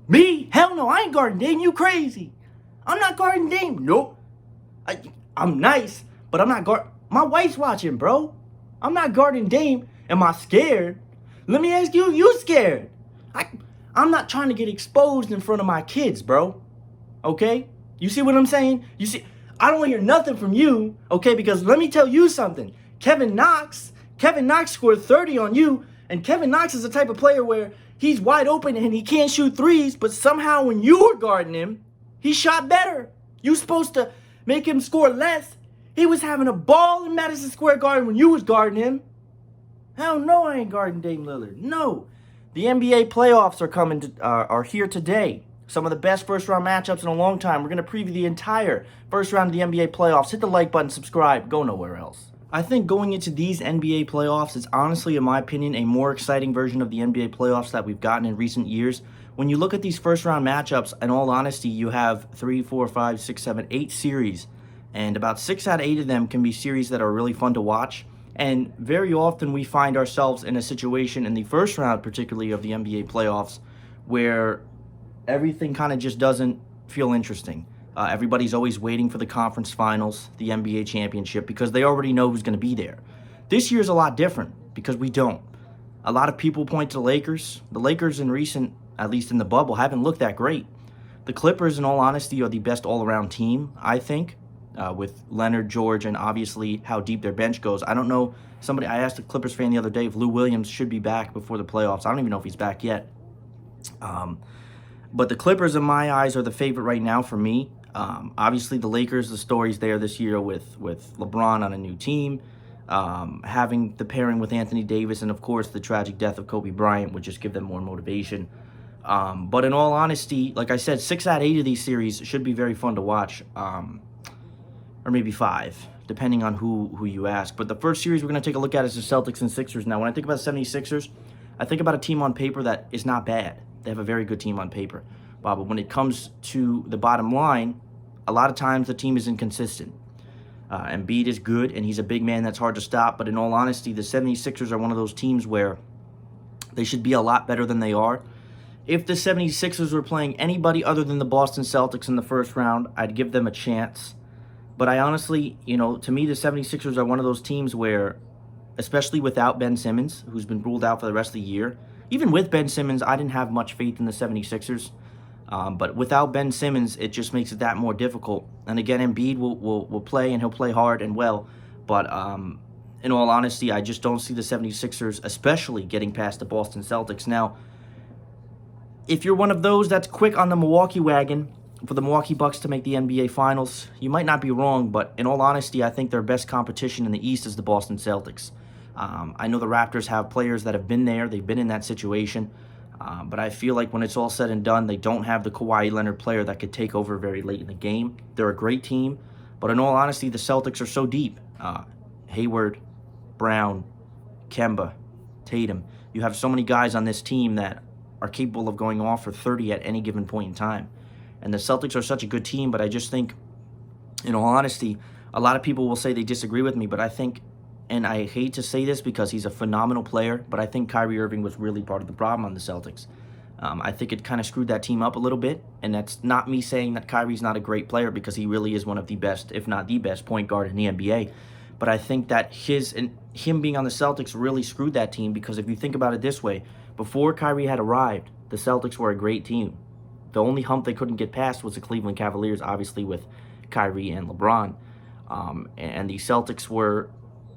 Me? Hell no, I ain't guarding Dame. You crazy. I'm not guarding Dame. Nope. I'm nice, but I'm not guard. My wife's watching, bro. I'm not guarding Dame. Am I scared? Let me ask you if you scared. I'm not trying to get exposed in front of my kids, bro. Okay? You see what I'm saying? You see, I don't hear nothing from you, okay? Because let me tell you something. Kevin Knox scored 30 on you, and Kevin Knox is the type of player where he's wide open and he can't shoot threes, but somehow when you were guarding him, he shot better. You supposed to make him score less. He was having a ball in Madison Square Garden when you was guarding him. Hell no, I ain't guarding Dame Lillard. No. The NBA playoffs are here today. Some of the best first-round matchups in a long time. We're going to preview the entire first round of the NBA playoffs. Hit the like button, subscribe, go nowhere else. I think going into these NBA playoffs is honestly, in my opinion, a more exciting version of the NBA playoffs that we've gotten in recent years. When you look at these first-round matchups, in all honesty, you have 3, 4, 5, 6, 7, 8 series. And about 6 out of 8 of them can be series that are really fun to watch. And very often we find ourselves in a situation in the first round, particularly of the NBA playoffs, where everything kind of just doesn't feel interesting. Everybody's always waiting for the conference finals, the NBA championship, because they already know who's going to be there. This year's a lot different because we don't. A lot of people point to the Lakers. The Lakers in recent, at least in the bubble, haven't looked that great. The Clippers, in all honesty, are the best all-around team, I think, with Leonard, George, and obviously how deep their bench goes. I don't know. I asked a Clippers fan the other day if Lou Williams should be back before the playoffs. I don't even know if he's back yet. But the Clippers, in my eyes, are the favorite right now for me. Obviously, the Lakers, the story's there this year with LeBron on a new team, having the pairing with Anthony Davis, and, of course, the tragic death of Kobe Bryant would just give them more motivation. But in all honesty, like I said, 6 out of 8 of these series should be very fun to watch, or maybe 5, depending on who you ask. But the first series we're going to take a look at is the Celtics and Sixers. Now, when I think about the 76ers, I think about a team on paper that is not bad. They have a very good team on paper. But when it comes to the bottom line, a lot of times the team is inconsistent. Embiid is good, and he's a big man that's hard to stop. But in all honesty, the 76ers are one of those teams where they should be a lot better than they are. If the 76ers were playing anybody other than the Boston Celtics in the first round, I'd give them a chance. But I honestly, to me, the 76ers are one of those teams where, especially without Ben Simmons, who's been ruled out for the rest of the year, even with Ben Simmons, I didn't have much faith in the 76ers. But without Ben Simmons, it just makes it that more difficult. And again, Embiid will play, and he'll play hard and well. But in all honesty, I just don't see the 76ers, especially getting past the Boston Celtics. Now, if you're one of those that's quick on the Milwaukee wagon for the Milwaukee Bucks to make the NBA Finals, you might not be wrong. But in all honesty, I think their best competition in the East is the Boston Celtics. I know the Raptors have players that have been there. They've been in that situation. But I feel like when it's all said and done, they don't have the Kawhi Leonard player that could take over very late in the game. They're a great team. But in all honesty, the Celtics are so deep. Hayward, Brown, Kemba, Tatum. You have so many guys on this team that are capable of going off for 30 at any given point in time. And the Celtics are such a good team, but I just think, in all honesty, a lot of people will say they disagree with me, but I think, and I hate to say this because he's a phenomenal player, but I think Kyrie Irving was really part of the problem on the Celtics. I think it kind of screwed that team up a little bit, and that's not me saying that Kyrie's not a great player because he really is one of the best, if not the best, point guard in the NBA. But I think that him being on the Celtics really screwed that team because if you think about it this way, before Kyrie had arrived, the Celtics were a great team. The only hump they couldn't get past was the Cleveland Cavaliers, obviously with Kyrie and LeBron. And the Celtics were,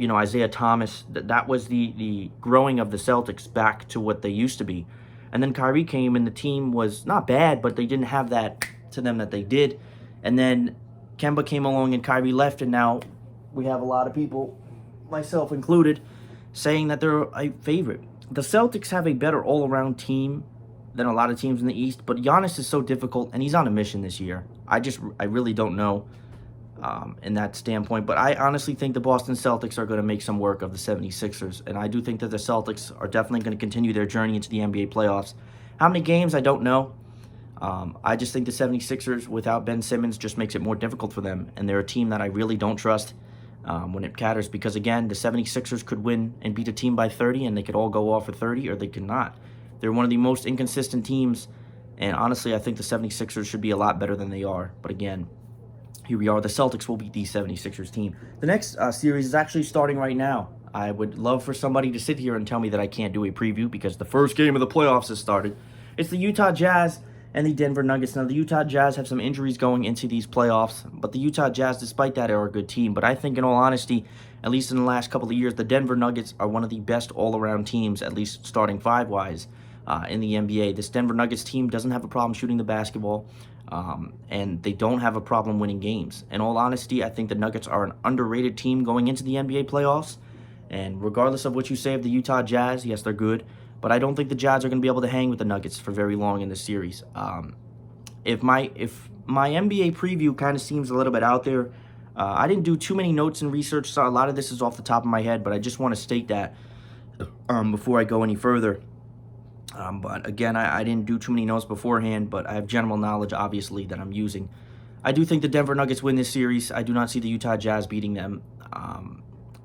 Isaiah Thomas, that was the growing of the Celtics back to what they used to be. And then Kyrie came and the team was not bad, but they didn't have that to them that they did. And then Kemba came along and Kyrie left, and now we have a lot of people, myself included, saying that they're a favorite. The Celtics have a better all-around team than a lot of teams in the East, but Giannis is so difficult, and he's on a mission this year. I really don't know in that standpoint, but I honestly think the Boston Celtics are going to make some work of the 76ers, and I do think that the Celtics are definitely going to continue their journey into the NBA playoffs. How many games, I don't know. I just think the 76ers, without Ben Simmons, just makes it more difficult for them, and they're a team that I really don't trust when it matters, because again, the 76ers could win and beat a team by 30, and they could all go off for 30, or they could not. They're one of the most inconsistent teams And honestly, I think the 76ers should be a lot better than they are. But again, here we are. The Celtics will beat the 76ers team. The next series is actually starting right now. I would love for somebody to sit here and tell me that I can't do a preview because the first game of the playoffs has started. It's the Utah Jazz and the Denver Nuggets. Now, the Utah Jazz have some injuries going into these playoffs, but the Utah Jazz, despite that, are a good team. But I think, in all honesty, at least in the last couple of years, the Denver Nuggets are one of the best all-around teams, at least starting five-wise, in the NBA. This Denver Nuggets team doesn't have a problem shooting the basketball, and they don't have a problem winning games. In all honesty, I think the Nuggets are an underrated team going into the NBA playoffs. And regardless of what you say of the Utah Jazz, yes, they're good, but I don't think the Jazz are going to be able to hang with the Nuggets for very long in this series. If my NBA preview kind of seems a little bit out there, I didn't do too many notes and research, so a lot of this is off the top of my head, but I just want to state that before I go any further. But again, I didn't do too many notes beforehand, but I have general knowledge, obviously, that I'm using. I do think the Denver Nuggets win this series. I do not see the Utah Jazz beating them.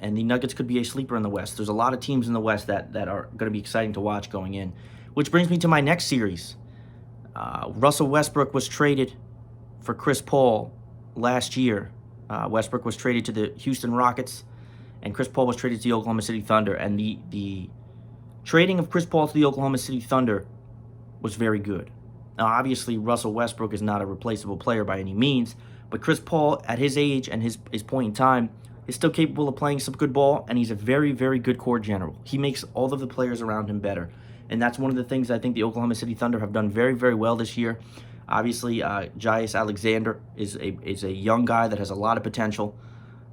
And the Nuggets could be a sleeper in the West. There's a lot of teams in the West that are going to be exciting to watch going in. Which brings me to my next series. Russell Westbrook was traded for Chris Paul last year. Westbrook was traded to the Houston Rockets, and Chris Paul was traded to the Oklahoma City Thunder. And the trading of Chris Paul to the Oklahoma City Thunder was very good. Now, obviously, Russell Westbrook is not a replaceable player by any means, but Chris Paul, at his age and his point in time, is still capable of playing some good ball, and he's a very, very good court general. He makes all of the players around him better, and that's one of the things I think the Oklahoma City Thunder have done very, very well this year. Obviously, Jairus Alexander is a young guy that has a lot of potential.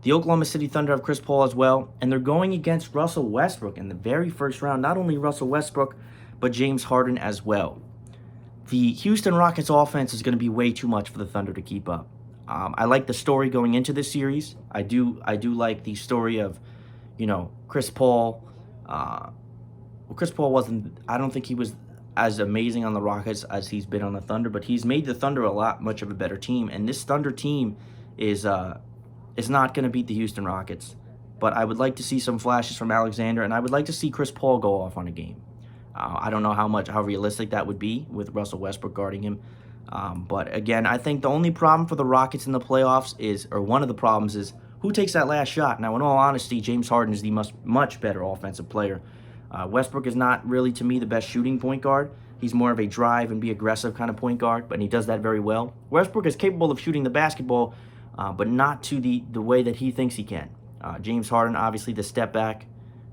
The Oklahoma City Thunder have Chris Paul as well, and they're going against Russell Westbrook in the very first round. Not only Russell Westbrook, but James Harden as well. The Houston Rockets offense is going to be way too much for the Thunder to keep up. I like the story going into this series. I do like the story of, Chris Paul. Chris Paul wasn't, I don't think he was as amazing on the Rockets as he's been on the Thunder, but he's made the Thunder a lot much of a better team. And this Thunder team is not going to beat the Houston Rockets. But I would like to see some flashes from Alexander, and I would like to see Chris Paul go off on a game. I don't know how realistic that would be with Russell Westbrook guarding him. But again, I think the only problem for the Rockets in the playoffs one of the problems is who takes that last shot. Now, in all honesty, James Harden is the much better offensive player. Westbrook is not really, to me, the best shooting point guard. He's more of a drive and be aggressive kind of point guard, but he does that very well. Westbrook is capable of shooting the basketball, but not to the way that he thinks he can. James Harden, obviously, the step back,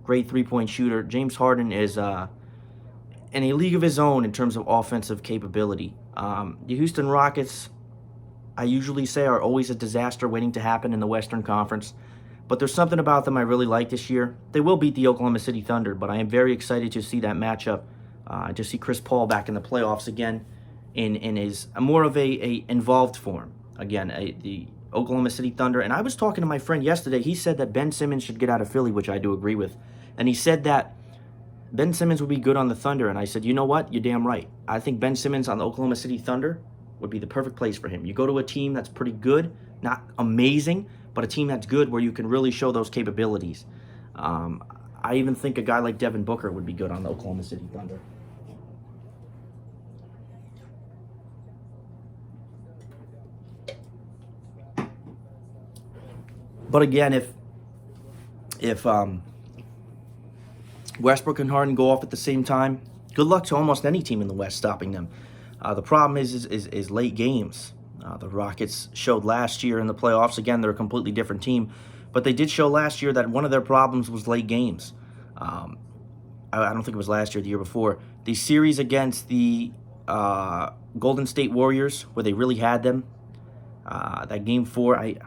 great three-point shooter. James Harden is in a league of his own in terms of offensive capability. The Houston Rockets, I usually say, are always a disaster waiting to happen in the Western Conference. But there's something about them I really like this year. They will beat the Oklahoma City Thunder, but I am very excited to see that matchup, to see Chris Paul back in the playoffs again in his more of a involved form. Again, the Oklahoma City Thunder. And I was talking to my friend yesterday. He said that Ben Simmons should get out of Philly, which I do agree with. And he said that Ben Simmons would be good on the Thunder, and I said, you know what? You're damn right. I think Ben Simmons on the Oklahoma City Thunder would be the perfect place for him. You go to a team that's pretty good, not amazing, but a team that's good where you can really show those capabilities. I even think a guy like Devin Booker would be good on the Oklahoma City Thunder. But again, if Westbrook and Harden go off at the same time, good luck to almost any team in the West stopping them. The problem is late games. The Rockets showed last year in the playoffs. Again, they're a completely different team. But they did show last year that one of their problems was late games. I don't think it was last year, the year before. The series against the Golden State Warriors, where they really had them, that Game 4, I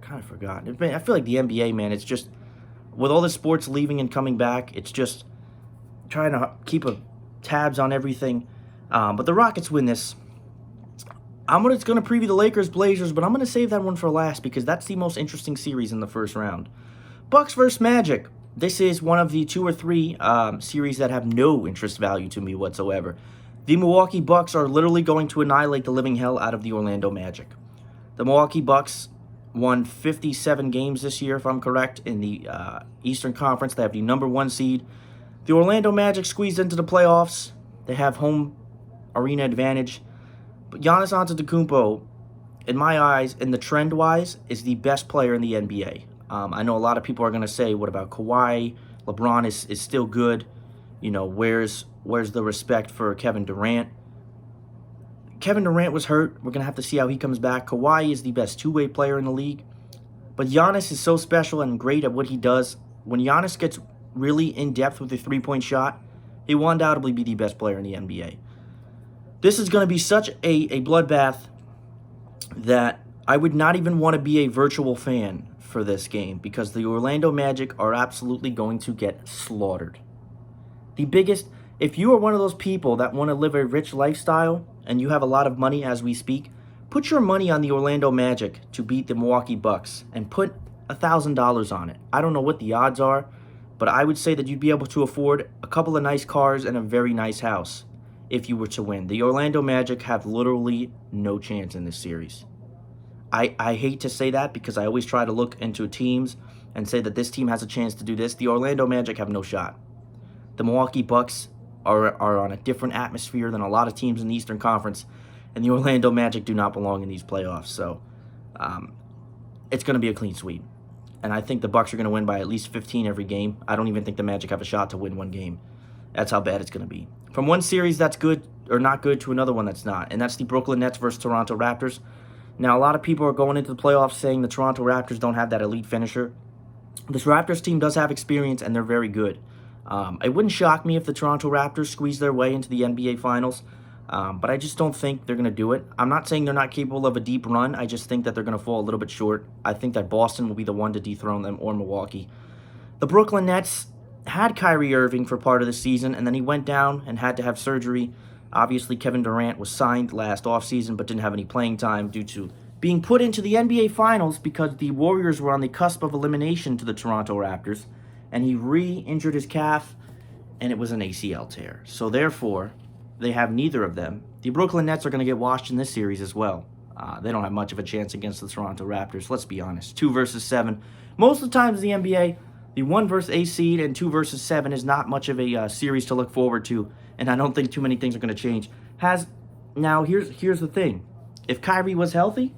kind of forgot. I feel like the NBA, man, it's just, with all the sports leaving and coming back, it's just trying to keep tabs on everything. But the Rockets win this. I'm going to preview the Lakers Blazers, but I'm going to save that one for last because that's the most interesting series in the first round. Bucks versus Magic. This is one of the 2 or 3 series that have no interest value to me whatsoever. The Milwaukee Bucks are literally going to annihilate the living hell out of the Orlando Magic. The Milwaukee Bucks won 57 games this year, if I'm correct, in the Eastern Conference. They have the number 1 seed. The Orlando Magic squeezed into the playoffs. They have home arena advantage. But Giannis Antetokounmpo, in my eyes, in the trend-wise, is the best player in the NBA. I know a lot of people are going to say, what about Kawhi? LeBron is still good. You know, where's the respect for Kevin Durant? Kevin Durant was hurt. We're going to have to see how he comes back. Kawhi is the best two-way player in the league. But Giannis is so special and great at what he does. When Giannis gets really in-depth with a three-point shot, he will undoubtedly be the best player in the NBA. This is going to be such a bloodbath that I would not even want to be a virtual fan for this game because the Orlando Magic are absolutely going to get slaughtered. The biggest, if you are one of those people that want to live a rich lifestyle and you have a lot of money as we speak, put your money on the Orlando Magic to beat the Milwaukee Bucks and put $1,000 on it. I don't know what the odds are, but I would say that you'd be able to afford a couple of nice cars and a very nice house if you were to win. The Orlando Magic have literally no chance in this series. I hate to say that because I always try to look into teams and say that this team has a chance to do this. The Orlando Magic have no shot. The Milwaukee Bucks are on a different atmosphere than a lot of teams in the Eastern Conference, and the Orlando Magic do not belong in these playoffs. So it's going to be a clean sweep. And I think the Bucks are going to win by at least 15 every game. I don't even think the Magic have a shot to win one game. That's how bad it's going to be. From one series that's good or not good to another one that's not, and that's the Brooklyn Nets versus Toronto Raptors. Now, a lot of people are going into the playoffs saying the Toronto Raptors don't have that elite finisher. This Raptors team does have experience, and they're very good. It wouldn't shock me if the Toronto Raptors squeeze their way into the NBA Finals, but I just don't think they're going to do it. I'm not saying they're not capable of a deep run. I just think that they're going to fall a little bit short. I think that Boston will be the one to dethrone them, or Milwaukee. The Brooklyn Nets had Kyrie Irving for part of the season, and then he went down and had to have surgery. Obviously, Kevin Durant was signed last offseason but didn't have any playing time due to being put into the NBA Finals because the Warriors were on the cusp of elimination to the Toronto Raptors, and he re-injured his calf, and it was an ACL tear. So therefore, they have neither of them. The Brooklyn Nets are going to get washed in this series as well. They don't have much of a chance against the Toronto Raptors, let's be honest. 2 versus 7. Most of the times in the NBA, the 1 versus 8 seed and 2 versus 7 is not much of a series to look forward to, and I don't think too many things are going to change. Now, here's the thing. If Kyrie was healthy,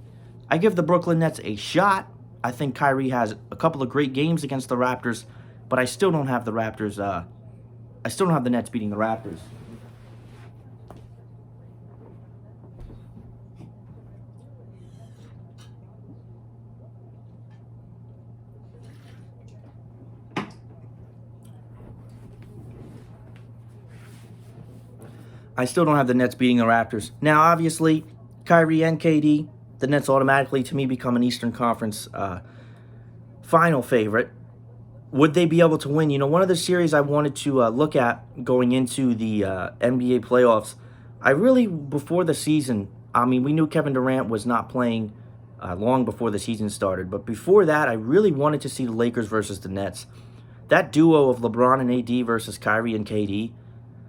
I give the Brooklyn Nets a shot. I think Kyrie has a couple of great games against the Raptors, but I still don't have the Raptors. I still don't have the Nets beating the Raptors. I still don't have the Nets beating the Raptors. Now, obviously, Kyrie and KD, the Nets automatically, to me, become an Eastern Conference final favorite. Would they be able to win? You know, one of the series I wanted to look at going into the NBA playoffs, I really, before the season, I mean, we knew Kevin Durant was not playing long before the season started, but before that, I really wanted to see the Lakers versus the Nets. That duo of LeBron and AD versus Kyrie and KD,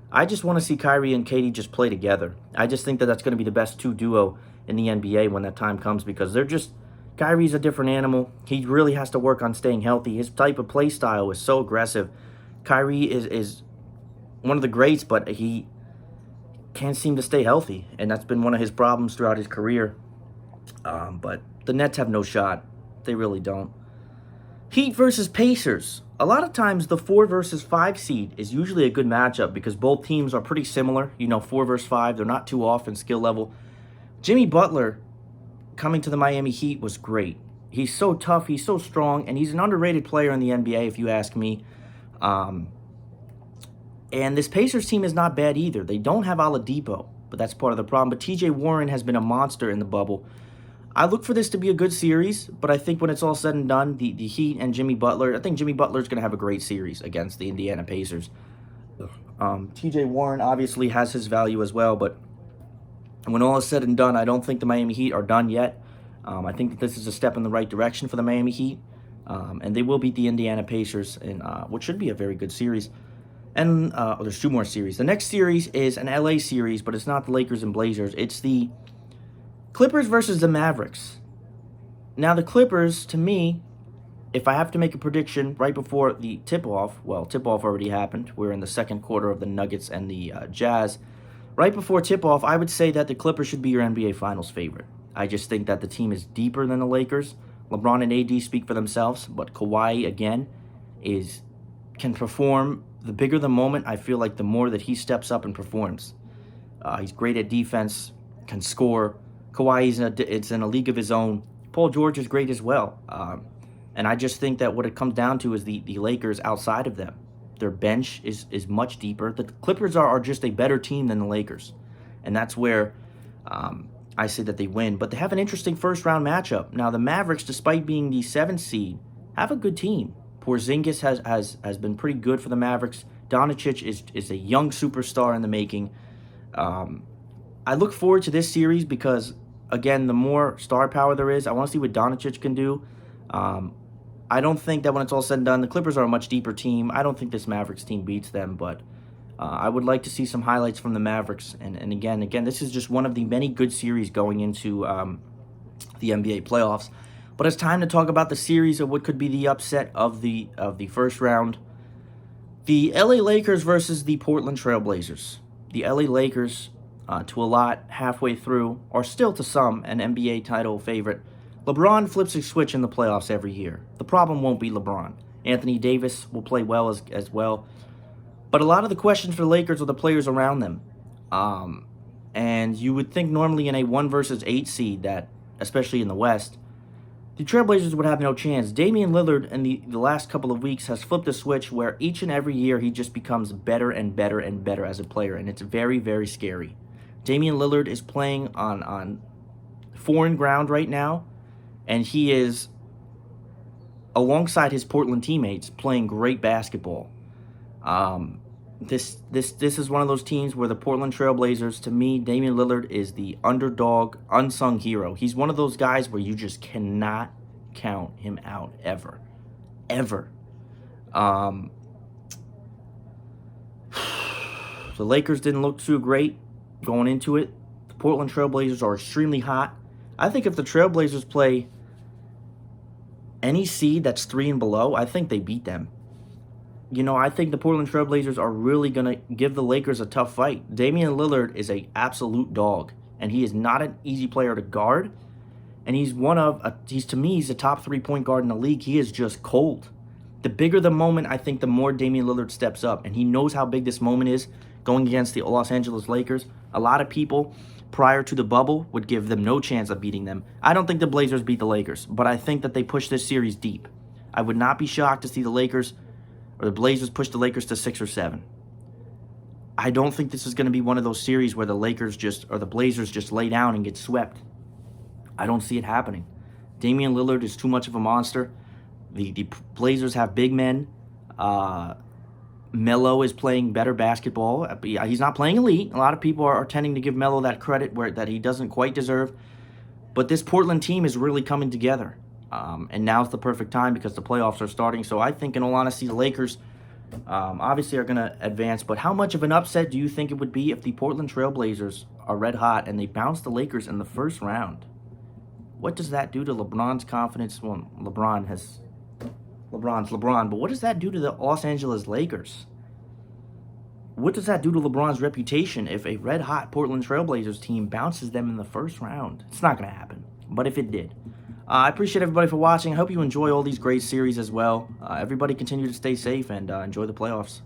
I just want to see Kyrie and KD just play together. I just think that that's going to be the best two duo in the NBA when that time comes because they're just, Kyrie's a different animal. He really has to work on staying healthy. His type of play style is so aggressive. Kyrie is one of the greats, but he can't seem to stay healthy, and that's been one of his problems throughout his career. But the Nets have no shot. They really don't. Heat versus Pacers. A lot of times the 4 versus 5 seed is usually a good matchup because both teams are pretty similar. You know, 4 versus 5, they're not too off in skill level. Jimmy Butler coming to the Miami Heat was great. He's so tough, he's so strong, and he's an underrated player in the NBA if you ask me. And this Pacers team is not bad either. They don't have Oladipo, but that's part of the problem. But TJ Warren has been a monster in the bubble. I look for this to be a good series, but I think when it's all said and done, the Heat and Jimmy Butler, I think Jimmy Butler is going to have a great series against the Indiana Pacers. TJ Warren obviously has his value as well, but when all is said and done, I don't think the Miami Heat are done yet. I think that this is a step in the right direction for the Miami Heat, and they will beat the Indiana Pacers in what should be a very good series. And there's 2 more series. The next series is an LA series, but it's not the Lakers and Blazers. It's the Clippers versus the Mavericks. Now, the Clippers, to me, if I have to make a prediction right before the tip-off, well, tip-off already happened. We're in the second quarter of the Nuggets and the Jazz. Right before tip-off, I would say that the Clippers should be your NBA Finals favorite. I just think that the team is deeper than the Lakers. LeBron and AD speak for themselves, but Kawhi, again, can perform. The bigger the moment, I feel like the more that he steps up and performs. He's great at defense, can score. Kawhi is in a league of his own. Paul George is great as well. And I just think that what it comes down to is the Lakers outside of them. Their bench is much deeper. The Clippers are just a better team than the Lakers. And that's where I say that they win. But they have an interesting first-round matchup. Now, the Mavericks, despite being the 7th seed, have a good team. Porzingis has been pretty good for the Mavericks. Doncic is a young superstar in the making. I look forward to this series because, again, the more star power there is, I want to see what Doncic can do. I don't think that when it's all said and done, the Clippers are a much deeper team. I don't think this Mavericks team beats them, but I would like to see some highlights from the Mavericks. And again, this is just one of the many good series going into the NBA playoffs. But it's time to talk about the series of what could be the upset of the first round. The LA Lakers versus the Portland Trailblazers. The LA Lakers, to a lot, halfway through, are still to some an NBA title favorite. LeBron flips a switch in the playoffs every year. The problem won't be LeBron. Anthony Davis will play well as well. But a lot of the questions for the Lakers are the players around them. And you would think normally in a 1 versus 8 seed, that, especially in the West, the Trailblazers would have no chance. Damian Lillard in the last couple of weeks has flipped a switch where each and every year he just becomes better and better and better as a player. And it's very, very scary. Damian Lillard is playing on foreign ground right now. And he is, alongside his Portland teammates, playing great basketball. This is one of those teams where the Portland Trailblazers, to me, Damian Lillard is the underdog, unsung hero. He's one of those guys where you just cannot count him out ever. Ever. The Lakers didn't look too great going into it. The Portland Trailblazers are extremely hot. I think if the Trailblazers play any seed that's 3 and below, I think they beat them. You know, I think the Portland Trailblazers are really going to give the Lakers a tough fight. Damian Lillard is an absolute dog, and he is not an easy player to guard. And he's to me, he's a top 3-point guard in the league. He is just cold. The bigger the moment, I think the more Damian Lillard steps up, and he knows how big this moment is going against the Los Angeles Lakers. A lot of people prior to the bubble would give them no chance of beating them. I don't think the Blazers beat the Lakers, but I think that they push this series deep. I would not be shocked to see the Lakers or the Blazers push the Lakers to 6 or 7. I don't think this is going to be one of those series where the Blazers just lay down and get swept. I don't see it happening. Damian Lillard is too much of a monster. The Blazers have big men. Melo is playing better basketball. He's not playing elite. A lot of people are tending to give Melo that credit that he doesn't quite deserve. But this Portland team is really coming together. And now's the perfect time because the playoffs are starting. So I think, in all honesty, the Lakers obviously are going to advance. But how much of an upset do you think it would be if the Portland Trailblazers are red hot and they bounce the Lakers in the first round? What does that do to LeBron's confidence? Well, LeBron's LeBron, but what does that do to the Los Angeles Lakers? What does that do to LeBron's reputation if a red-hot Portland Trailblazers team bounces them in the first round? It's not going to happen, but if it did. I appreciate everybody for watching. I hope you enjoy all these great series as well. Everybody continue to stay safe and enjoy the playoffs.